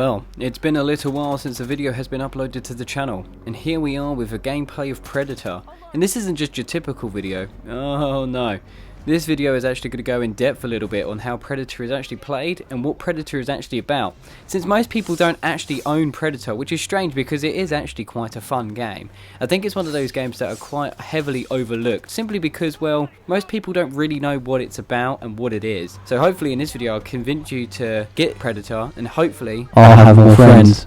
Well, it's been a little while since a video has been uploaded to the channel, and here we are with a gameplay of Predator. And this isn't just your typical video, oh no. This video is actually going to go in depth a little bit on how Predator is actually played and what Predator is actually about. Since most people don't actually own Predator, which is strange because it is actually quite a fun game. I think it's one of those games that are quite heavily overlooked, simply because, well, most people don't really know what it's about and what it is. So hopefully in this video I'll convince you to get Predator, and hopefully I'll have more friends.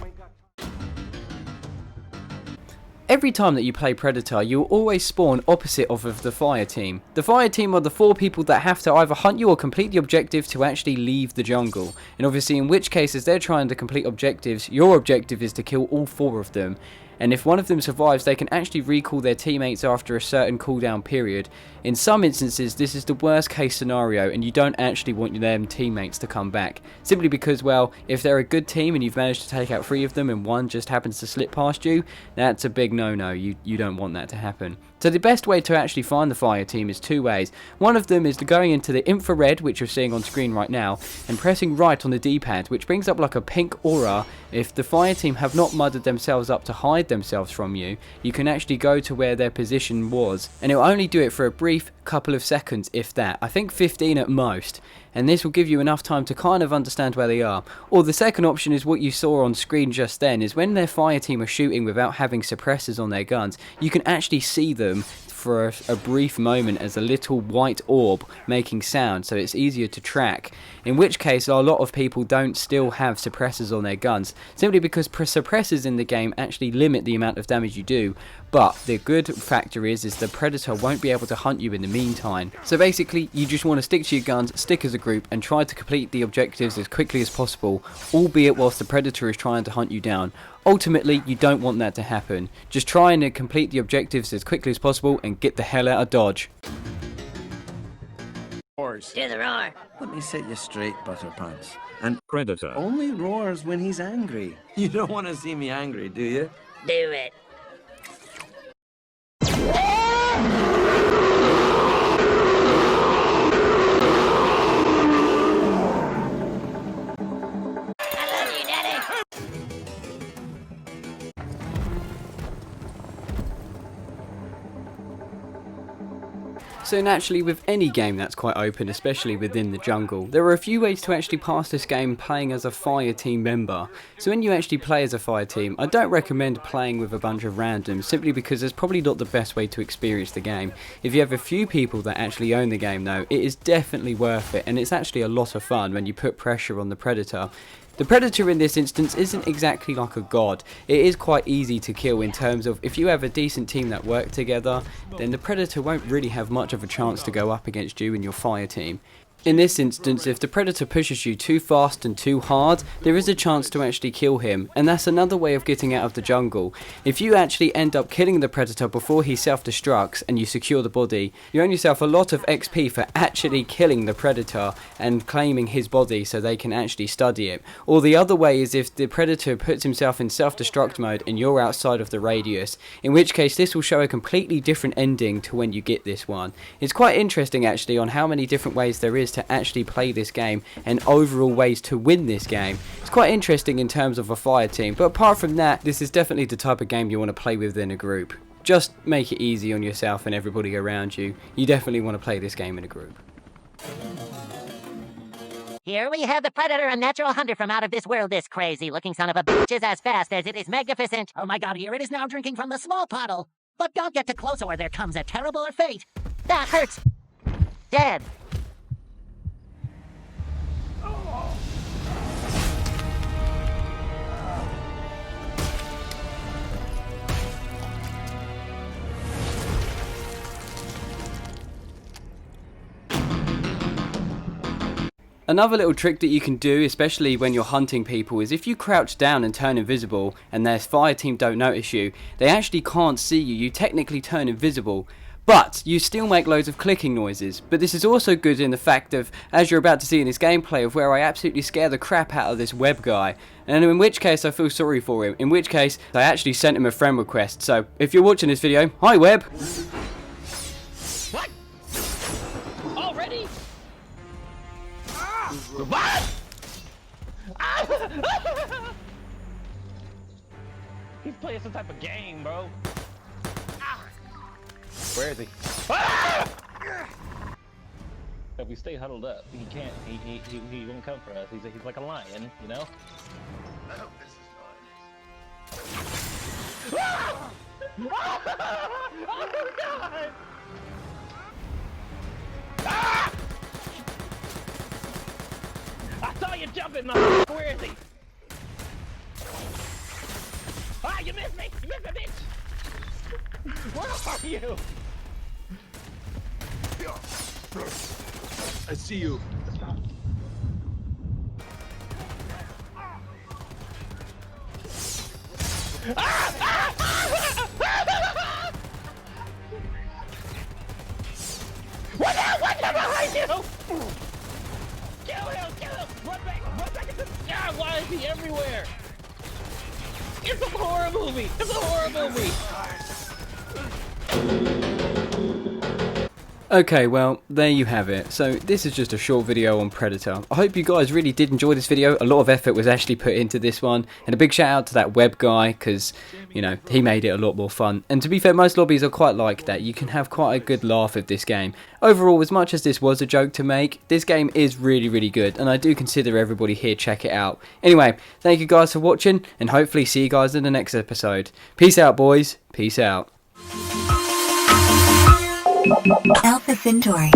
Every time that you play Predator, you will always spawn opposite of the fire team. The fire team are the 4 people that have to either hunt you or complete the objective to actually leave the jungle. And obviously in which cases they're trying to complete objectives, your objective is to kill all 4 of them. And if one of them survives, they can actually recall their teammates after a certain cooldown period. In some instances, this is the worst case scenario, and you don't actually want them teammates to come back. Simply because, well, if they're a good team and you've managed to take out 3 of them and one just happens to slip past you, that's a big no-no. You don't want that to happen. So the best way to actually find the fire team is 2 ways. One of them is going into the infrared, which you're seeing on screen right now, and pressing right on the D-pad, which brings up like a pink aura. If the fire team have not mudded themselves up to hide themselves from you, you can actually go to where their position was, and it will only do it for a brief couple of seconds, if that. I think 15 at most, and this will give you enough time to kind of understand where they are. Or the second option is what you saw on screen just then, is when their fire team are shooting without having suppressors on their guns, you can actually see them for a brief moment as a little white orb making sound, so it's easier to track. In which case a lot of people don't still have suppressors on their guns, simply because suppressors in the game actually limit the amount of damage you do. But the good factor is the Predator won't be able to hunt you in the meantime. So basically you just want to stick to your guns, stick as a group, and try to complete the objectives as quickly as possible, albeit whilst the Predator is trying to hunt you down. Ultimately, you don't want that to happen. Just try and complete the objectives as quickly as possible and get the hell out of Dodge. To the roar. Let me set you straight, Butterpants. And Predator only roars when he's angry. You don't want to see me angry, do you? Do it. So naturally, with any game that's quite open, especially within the jungle, there are a few ways to actually pass this game playing as a fire team member. So when you actually play as a fire team, I don't recommend playing with a bunch of randoms, simply because it's probably not the best way to experience the game. If you have a few people that actually own the game though, it is definitely worth it, and it's actually a lot of fun when you put pressure on the Predator. The Predator in this instance isn't exactly like a god. It is quite easy to kill in terms of if you have a decent team that work together, then the Predator won't really have much of a chance to go up against you and your fire team. In this instance, if the Predator pushes you too fast and too hard, there is a chance to actually kill him, and that's another way of getting out of the jungle. If you actually end up killing the Predator before he self-destructs and you secure the body, you earn yourself a lot of XP for actually killing the Predator and claiming his body so they can actually study it. Or the other way is if the Predator puts himself in self-destruct mode and you're outside of the radius, in which case this will show a completely different ending to when you get this one. It's quite interesting actually on how many different ways there is to actually play this game and overall ways to win this game. It's quite interesting in terms of a fire team, but apart from that, this is definitely the type of game you want to play within a group. Just make it easy on yourself and everybody around you. You definitely want to play this game in a group. Here we have the Predator, a natural hunter from out of this world. This crazy looking son of a bitch is as fast as it is magnificent. Oh my god, here it is now drinking from the small bottle. But don't get too close or there comes a terrible fate. That hurts. Dead. Another little trick that you can do, especially when you're hunting people, is if you crouch down and turn invisible and their fire team don't notice you, they actually can't see you. You technically turn invisible, but you still make loads of clicking noises. But this is also good in the fact of, as you're about to see in this gameplay, of where I absolutely scare the crap out of this web guy. And in which case I feel sorry for him. In which case I actually sent him a friend request. So if you're watching this video, hi Web. What? Already? What? He's playing some type of game, bro. Where is he? Ah! If we stay huddled up, he can't. He won't come for us. He's like a lion, you know. I hope this is fun. Ah! Oh God! Ah! I saw you jumping, motherfucker. Where is he? Ah, you missed me! You missed me, bitch! Where are you? I see you. What's behind you? Kill him! Kill him! Run back into the... Ah, why is he everywhere? It's a horror movie! It's a horror movie! Okay, well, there you have it. So this is just a short video on Predator. I hope you guys really did enjoy this video. A lot of effort was actually put into this one. And a big shout out to that web guy, because, you know, he made it a lot more fun. And to be fair, most lobbies are quite like that. You can have quite a good laugh with this game. Overall, as much as this was a joke to make, this game is really, really good. And I do consider everybody here check it out. Anyway, thank you guys for watching, and hopefully see you guys in the next episode. Peace out, boys. Peace out. Alpha Centauri.